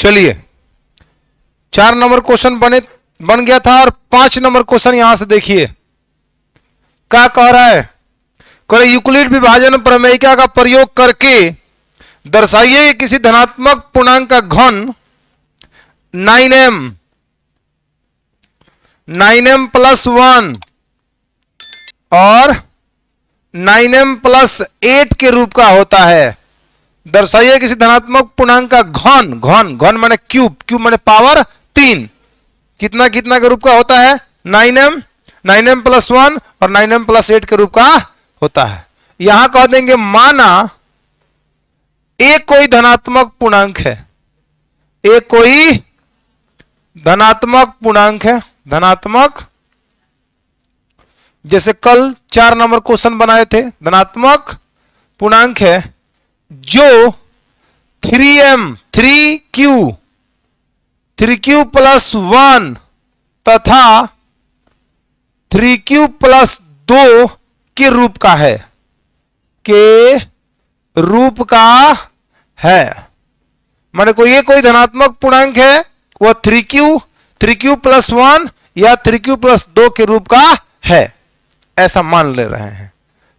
चलिए 4 number question बन गया था और 5 नंबर क्वेश्चन यहां से देखिए क्या कह रहा है। कह यूक्लिड विभाजन प्रमेयिका का प्रयोग करके दर्शाइए किसी धनात्मक पूर्णांक का घन 9m प्लस 1 और 9m प्लस 8 के रूप का होता है। दर्शाइए किसी धनात्मक पूर्णांक का घन घन घन माने क्यूब, क्यूब माने पावर 3, कितना कितना के रूप का होता है 9m प्लस 1 और 9m प्लस 8 के रूप का होता है। यहां कह देंगे माना एक कोई धनात्मक पूर्णांक है, एक कोई धनात्मक पूर्णांक है, धनात्मक, जैसे कल 4 नंबर क्वेश्चन बनाए थे, धनात्मक पूर्णांक है जो 3q प्लस 1 तथा 3q प्लस 2 के रूप का है, के रूप का है। माने कोई धनात्मक पूर्णांक है वह 3q प्लस 1 या 3q प्लस 2 के रूप का है, ऐसा मान ले रहे हैं।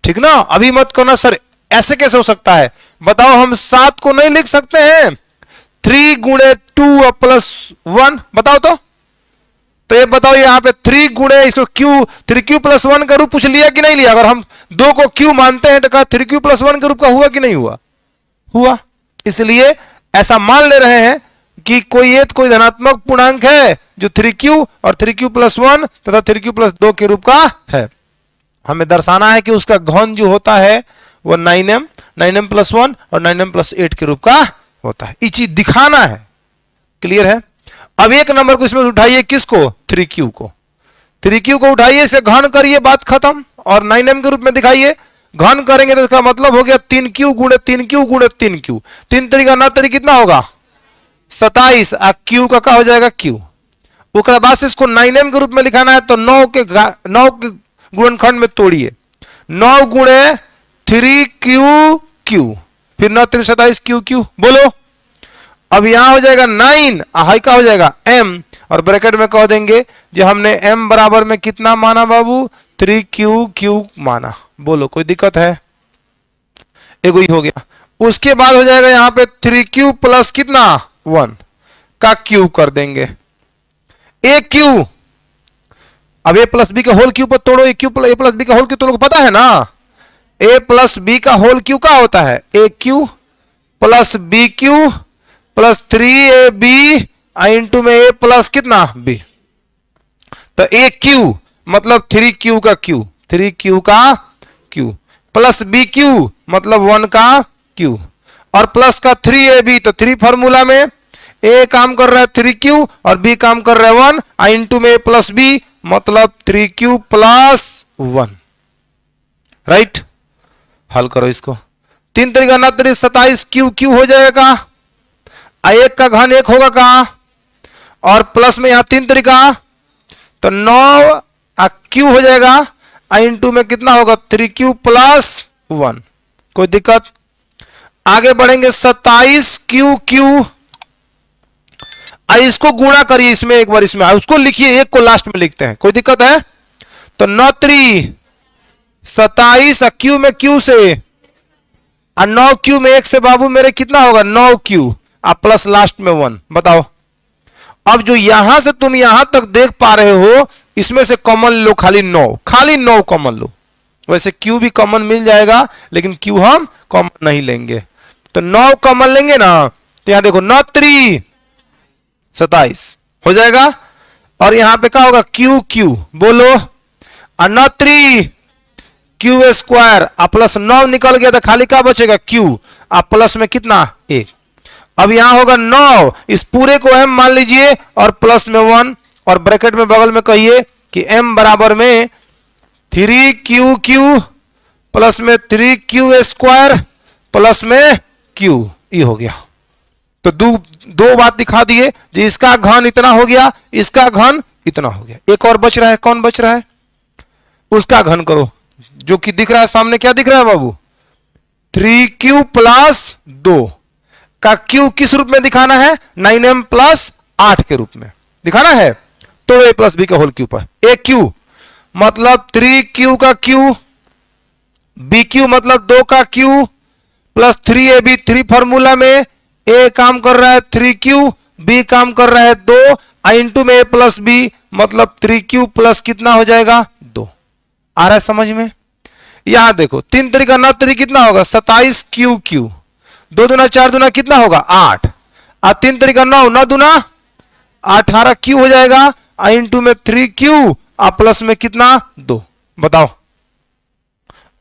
ठीक ना, अभी मत करना सर ऐसे कैसे हो सकता है, बताओ हम 7 को नहीं लिख सकते हैं 3 गुणे 2 प्लस 1, बताओ तो ये बताओ यहां पे 3 गुणे इसको q 3q प्लस 1 का रूप पूछ लिया कि नहीं लिया। अगर हम 2 को q मानते हैं तो कहा 3q प्लस 1 के रूप का हुआ कि नहीं हुआ, हुआ। इसलिए ऐसा मान ले रहे हैं कि कोई धनात्मक पूर्णांक है जो 3q और 3q प्लस 1 तथा 3q प्लस 2 के रूप का है। हमें दर्शाना है कि उसका घन जो होता है वो 9m प्लस 1 और 9m प्लस 8 के रूप का होता है। ये चीज दिखाना है, क्लियर है। अब 1 नंबर को इसमें उठाइए, किसको 3q को, 3q को उठाइए, इसे घन करिए, बात खत्म, और 9m के रूप में दिखाइए। घन करेंगे तो इसका मतलब हो गया 3q गुणे 3q गुणे 3q, 3 तरीका 9 तरीका कितना होगा 27, और q का क्या हो जाएगा q। उसके बाद से इसको 9m के रूप में लिखाना है तो 9 के गुणनखंड में तोड़िए, 9 गुणे 3q, फिर 9 3 27 q, बोलो। अब यहां हो जाएगा 9, हाई का हो जाएगा m, और ब्रैकेट में कह देंगे जो हमने m बराबर में कितना माना बाबू 3q माना, बोलो कोई दिक्कत है, एक ही हो गया। उसके बाद हो जाएगा यहां पे 3q प्लस कितना 1 का क्यूब कर देंगे, एक क्यू। अब a प्लस बी का होल क्यूब पर तोड़ो, a प्लस बी का होल क्यूब तो लोग पता है ना, a प्लस बी का होल क्यूब क्या होता है a cube plus b cube plus 3ab into में a प्लस कितना b, तो a क्यू मतलब 3q का क्यू, 3q का क्यू प्लस b क्यू मतलब 1 का क्यू, और प्लस का 3ab, तो 3 फॉर्मूला में a काम कर रहा है 3q और b काम कर रहा है 1 इंटू में a प्लस b मतलब 3q प्लस 1, राइट। हल करो इसको, 3 तरीका 9 तरीका 27 q हो जाएगा, एक का घन 1 होगा कहा, और प्लस में यहां 3 तरीका तो 9 q हो जाएगा, इंटू में कितना होगा 3q प्लस 1, कोई दिक्कत। आगे बढ़ेंगे 27 q, इसको गुणा करिए इसमें एक बार, इसमें उसको लिखिए, एक को लास्ट में लिखते हैं, कोई दिक्कत है। तो 9 3 27 q में q से, और 9q में 1 से बाबू मेरे कितना होगा 9q, आप प्लस लास्ट में 1, बताओ। अब जो यहां से तुम यहां तक देख पा रहे हो इसमें से कॉमन लो, खाली 9 कॉमन लो, वैसे q भी कॉमन मिल जाएगा लेकिन q हम कॉमन नहीं लेंगे, तो 9 कॉमन लेंगे ना, तो यहां देखो 9 3 27 हो जाएगा, और यहां पे क्या होगा q, बोलो, और 9 3 q स्क्वायर, प्लस 9 निकल गया तो खाली क्या बचेगा q, प्लस में कितना 1। अब यहां होगा 9, इस पूरे को m मान लीजिए और प्लस में 1, और ब्रैकेट में बगल में कहिए कि m बराबर में 3q प्लस में 3q स्क्वायर प्लस में q, ये हो गया। तो दो बात दिखा दिए, जो इसका घन इतना हो गया, इसका घन इतना हो गया, एक और बच रहा है, कौन बच रहा है, उसका घन करो, जो कि दिख रहा है सामने, क्या दिख रहा है बाबू 3q प्लस 2 का क्यू किस रूप में दिखाना है? 9m प्लस 8 के रूप में दिखाना है। तो a प्लस बी का होल क्यू पर ए क्यू मतलब 3q का क्यू, बी क्यू मतलब 2 का क्यू प्लस 3ab। 3 फॉर्मूला में a काम कर रहा है 3q, b काम कर रहा है 2 इंटू में a प्लस बी मतलब 3q प्लस कितना हो जाएगा 2। आ रहा है समझ में? यहां देखो 3 तरीका 9 तरीक कितना होगा 27q क्यू, 2 दूना 4 दूना कितना होगा 8 और 3 तरीका 9, 9 दूना 18q हो जाएगा इंटू में 3q और प्लस में कितना 2। बताओ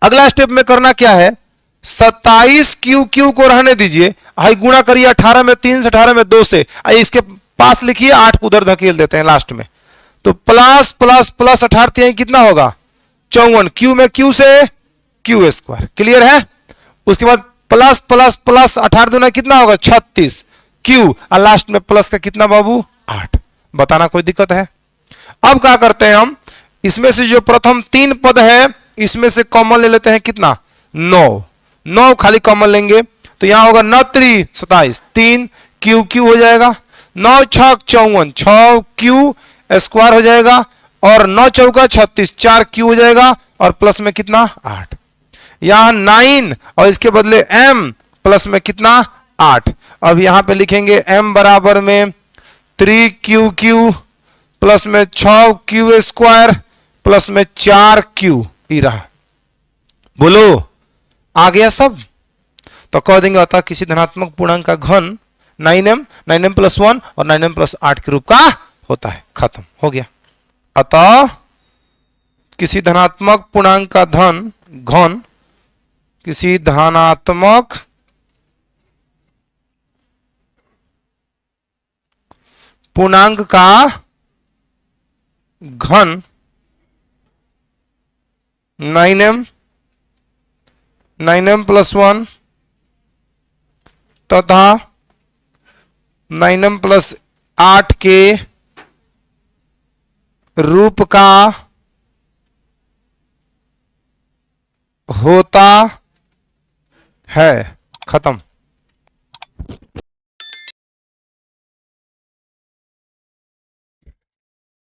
अगला स्टेप में करना क्या है? 27q को रहने दीजिए, आई गुणा करिए 18 में 3 से 18 में 2 से, आई इसके पास लिखिए 8 को उधर धकेल देते हैं लास्ट में, तो प्लस प्लस प्लस 18 कितना होगा 54, क्यू में क्यू से क्यू स्क्वायर। क्लियर है? उसके बाद प्लस प्लस प्लस 18 दूना कितना होगा 36 क्यू और लास्ट में प्लस का कितना बाबू 8। बताना कोई दिक्कत है? अब क्या करते हैं हम, इसमें से जो प्रथम 3 पद है इसमें से कॉमन ले लेते हैं कितना 9 खाली कॉमन लेंगे तो यहां होगा 9 3 27, 3 क्यू क्यू हो जाएगा, 9 6 54, 6 क्यू स्क्वायर हो जाएगा और 9 चौका 36, 4 क्यू हो जाएगा और प्लस में कितना 8। यहां 9 और इसके बदले m प्लस में कितना 8। अब यहां पे लिखेंगे m बराबर में 3q प्लस में 6q स्क्वायर प्लस में 4q ही रहा। बोलो आ गया सब? तो कह देंगे अतः किसी धनात्मक पूर्णांक का घन 9m प्लस 1 और 9m प्लस 8 के रूप का होता है। खत्म हो गया। अतः किसी धनात्मक पूर्णांक का घन किसी धनात्मक पूर्णांक का घन 9m प्लस 1 तथा 9m प्लस 8 के रूप का होता है। खत्म।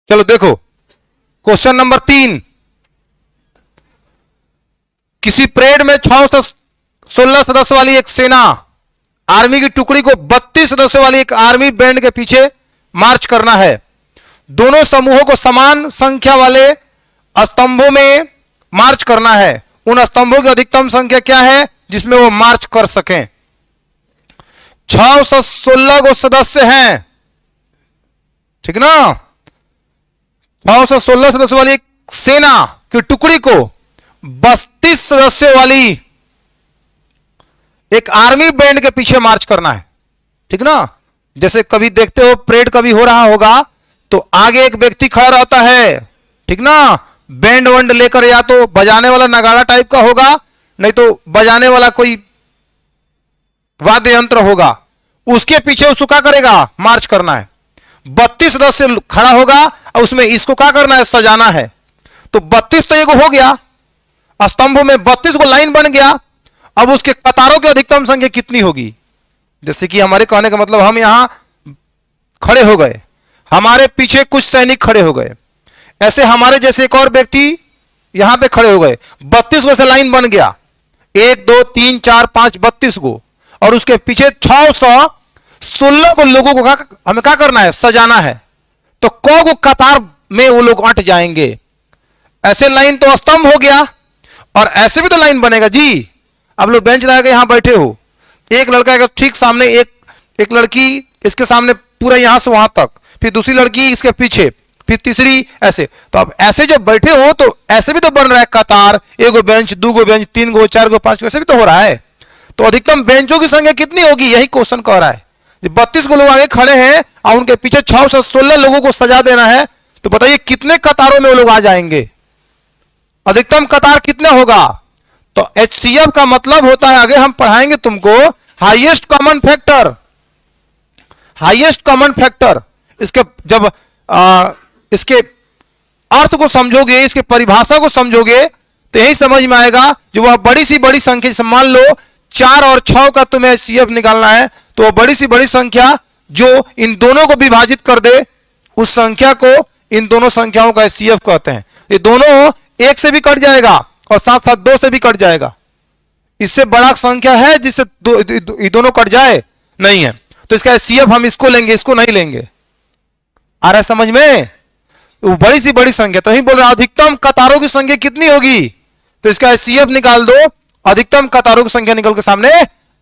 चलो देखो क्वेश्चन नंबर 3। किसी परेड में 16 सदस्य वाली एक सेना आर्मी की टुकड़ी को 32 सदस्यों वाली एक आर्मी बैंड के पीछे मार्च करना है। दोनों समूहों को समान संख्या वाले स्तंभों में मार्च करना है। उन स्तंभों की अधिकतम संख्या क्या है जिसमें वो मार्च कर सकें? 616 को सदस्य हैं, ठीक ना? 616 सदस्यों वाली एक सेना की टुकड़ी को 32 सदस्यों वाली एक आर्मी बैंड के पीछे मार्च करना है, ठीक ना? जैसे कभी देखते हो परेड कभी हो रहा होगा तो आगे एक व्यक्ति खड़ा रहता है, ठीक ना? बैंड वंड लेकर, या तो बजाने वाला नगाड़ा टाइप का होगा नहीं तो बजाने वाला कोई वाद्य यंत्र होगा, उसके पीछे उसको क्या करेगा मार्च करना है। 32 सदस्य खड़ा होगा और उसमें इसको क्या करना है सजाना है। तो 32 तो एक हो गया, स्तंभों में 32 को लाइन बन गया। अब उसके कतारों की अधिकतम संख्या कितनी होगी? जैसे कि हमारे कहने का मतलब हम यहां खड़े हो गए, हमारे पीछे कुछ सैनिक खड़े हो गए, ऐसे हमारे जैसे एक और व्यक्ति यहां पे खड़े हो गए, 32 को से लाइन बन गया, 1 2 3 4 5 32 को, और उसके पीछे 616 को लोगों को हमें क्या करना है सजाना है। तो को कतार में वो लोग अट जाएंगे। ऐसे लाइन तो स्तंभ हो गया और ऐसे भी तो लाइन बनेगा जी। अब लोग बेंच लगा के यहां बैठे हो, एक लड़का ठीक सामने, एक लड़की इसके सामने पूरा यहां से वहां तक, फिर दूसरी लड़की इसके पीछे, फिर तीसरी ऐसे। तो अब ऐसे जब बैठे हो तो ऐसे भी तो बन रहा है कतार, 1 गो बेंच 2 गो बेंच 3 गो 4 गो 5 गो, ऐसे भी तो हो रहा है। तो अधिकतम बेंचों की संख्या कितनी होगी यही क्वेश्चन कह रहा है। 32 को लोग आगे खड़े हैं और उनके पीछे 616 लोगों को सजा देना है। तो बताइए कितने कतारों में वो लोग आ जाएंगे, अधिकतम कतार कितने होगा? तो HCF का मतलब होता है, आगे हम पढ़ाएंगे तुमको, highest common factor. Highest common factor, इसके जब इसके अर्थ को समझोगे, इसके परिभाषा को समझोगे तो यही समझ में आएगा। जो वह बड़ी सी बड़ी संख्या, मान लो 4 और 6 का तुम्हें HCF निकालना है तो बड़ी सी बड़ी संख्या जो इन दोनों को विभाजित कर दे उस संख्या को इन दोनों संख्याओं का एचसीएफ कहते हैं। ये दोनों एक से भी कट जाएगा और साथ साथ दो से भी कट जाएगा। इससे बड़ा संख्या है जिससे ये दोनों कट जाए नहीं है, तो इसका एचसीएफ हम इसको लेंगे, इसको नहीं लेंगे। आ रहा है समझ में? वो बड़ी सी बड़ी संख्या, तो ही बोल रहा अधिकतम कतारों की संख्या कितनी होगी, तो इसका एचसीएफ निकाल दो, अधिकतम कतारों की संख्या निकल के सामने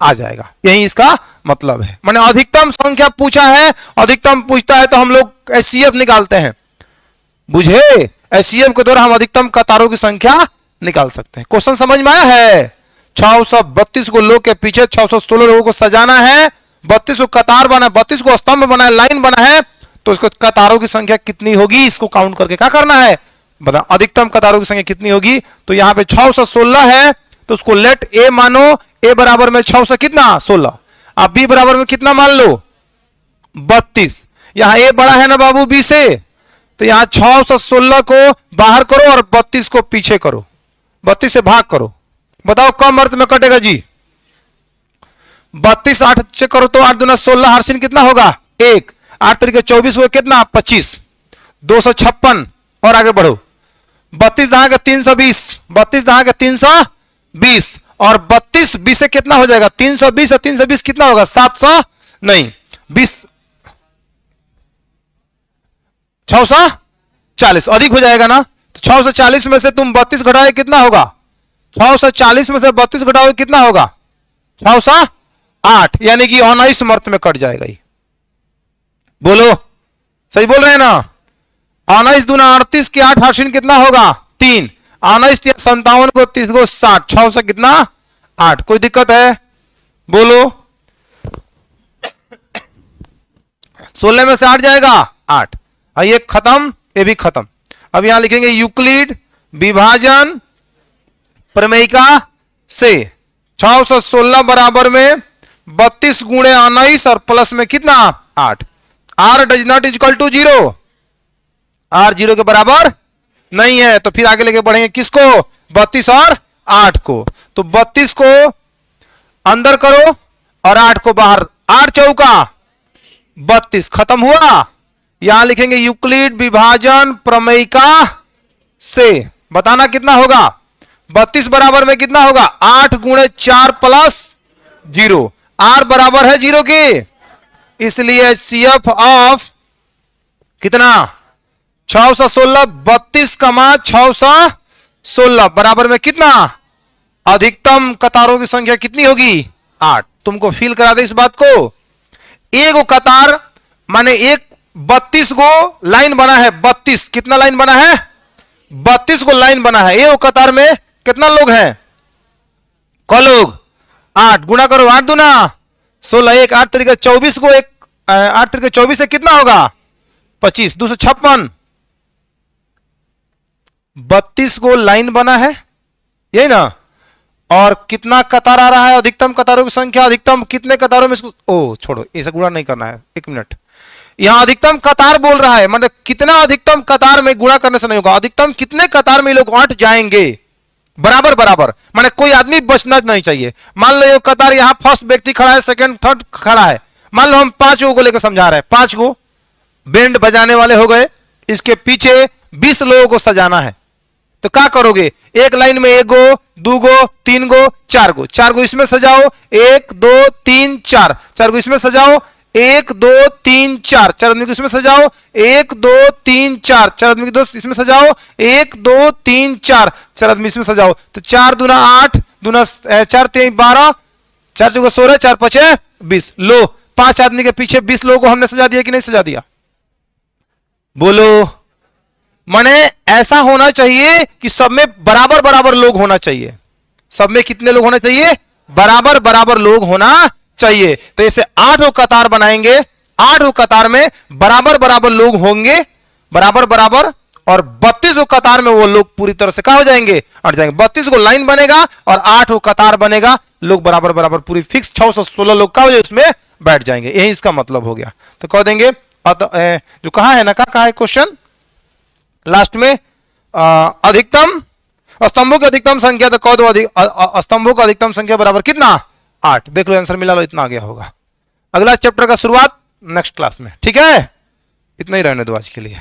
आ जाएगा। यही इसका मतलब है। माने अधिकतम संख्या पूछा है, अधिकतम पूछता है तो हम लोग एचसीएफ निकालते हैं। बुझे? एचसीएफ के द्वारा हम अधिकतम कतारों की संख्या निकाल सकते हैं। क्वेश्चन समझ में आया है? 632 को लोग के पीछे 616 लोगों को सजाना है, 32 को कतार बना, 32 को स्तंभ बना है, लाइन बना है, तो इसको कतारों की संख्या कितनी होगी इसको काउंट करके क्या करना है, बता। अधिकतम कतारों की संख्या कितनी होगी, तो यहां पे 616 है तो उसको लेट ए मानो, ए बराबर में 6 से कितना 16, आप बी बराबर में कितना मान लो 32। यहां ए बड़ा है ना बाबू बी से, तो यहां 6 से 16 को बाहर करो और 32 को पीछे करो, 32 से भाग करो। बताओ कम अर्थ में कटेगा जी? 32 8 से करो तो 8 दूना 16, हर्षिन कितना होगा 1, 8 तरीके 24 हुए कितना 25, 256 और आगे बढ़ो। 32 दहा के 320, 32 दहा के 320 और 32 20 से कितना हो जाएगा 320 और 320 कितना होगा 700 नहीं 20 640 अधिक हो जाएगा ना। तो 640 में से तुम 32 घटाओगे कितना होगा, 640 में से 32 घटाओगे कितना होगा 608, यानी कि 19 मर्त में कट जाएगा। ये बोलो सही बोल रहे हैं ना? 19 दूना 38 के 8 हर्षिन कितना होगा 3, 19 57 को 30 को 60, 6 से कितना 8। कोई दिक्कत है? बोलो 16 में से 8 जाएगा 8, ये खत्म, ये भी खत्म। अब यहां लिखेंगे यूक्लिड विभाजन प्रमेयिका से 616 बराबर में 32 गुणे 19 और प्लस में कितना 8। R does not equal to 0, r 0 के बराबर नहीं है, तो फिर आगे लेके बढ़ेंगे किसको 32 और 8 को। तो 32 को अंदर करो और 8 को बाहर, 8 चौका 32, खत्म हुआ। यहां लिखेंगे यूक्लिड विभाजन प्रमेयिका से बताना कितना होगा, 32 बराबर में कितना होगा 8 गुणे 4 प्लस 0, आर बराबर है 0 के, इसलिए सीएफ ऑफ कितना 616, 32 कमा 616 बराबर में कितना, अधिकतम कतारों की संख्या कितनी होगी 8। तुमको फील करा दे इस बात को, एक कतार माने एक 32 को लाइन बना है, 32 कितना लाइन बना है 32 को लाइन बना है। एक कतार में कितना लोग हैं, क लोग 8, गुणा करो 8 दूना 16, 1 8 तरीके 24 को 1 8 तरीके 24 से कितना होगा 25, 256, 32 को लाइन बना है यही ना, और कितना कतार आ रहा है, अधिकतम कतारों की संख्या, अधिकतम कितने कतारों में इसको, ओ छोड़ो ऐसा गुणा नहीं करना है, 1 मिनट। यहां अधिकतम कतार बोल रहा है, मतलब कितना अधिकतम कतार में गुणा करने से नहीं होगा, अधिकतम कितने कतार में लोग अट जाएंगे बराबर बराबर, माने कोई आदमी बचना नहीं चाहिए। मान लो ये कतार यहां फर्स्ट व्यक्ति खड़ा है, सेकंड थर्ड खड़ा है, मान लो हम 5 को लेकर समझा रहे हैं, 5 को बैंड बजाने वाले हो गए, इसके पीछे 20 लोगों को सजाना है, तो क्या करोगे, एक लाइन में 1 गो 2 गो 3 गो 4 गो, 4 गो इसमें सजाओ, 1 2 3 4, 4 गो इसमें सजाओ, 1 2 3 4, 4 आदमी को इसमें सजाओ, 1 2 3 4, 4 आदमी को इसमें सजाओ, 1 2 3 4, 4 आदमी इसमें सजाओ, तो 4 दूना 8 दूना 4 3 12, 4 चौका 16, 4 5 20, लो 5 आदमी के पीछे 20 लोगों को हमने सजा दिया कि नहीं सजा दिया, बोलो। माने ऐसा होना चाहिए कि सब में बराबर बराबर लोग होना चाहिए, सब में कितने लोग होना चाहिए, बराबर बराबर लोग होना चाहिए। तो इसे 8 कतार बनाएंगे, 8 कतार में बराबर बराबर लोग होंगे, बराबर बराबर, और 32 कतार में वो लोग पूरी तरह से क्या हो जाएंगे, अट जाएंगे। 32 को लाइन बनेगा और 8 कतार बनेगा, लोग बराबर बराबर पूरी फिक्स 616 लोग क्या हो जाए उसमें बैठ जाएंगे, यही इसका मतलब हो गया। तो कह देंगे जो कहा है ना, कहा है क्वेश्चन लास्ट में, अधिकतम स्तंभों की अधिकतम संख्या, तो कह दो स्तंभों का अधिकतम संख्या बराबर कितना 8। देख लो आंसर मिला लो, इतना आ गया होगा। अगला चैप्टर का शुरुआत नेक्स्ट क्लास में, ठीक है? इतना ही रहने दो आज के लिए।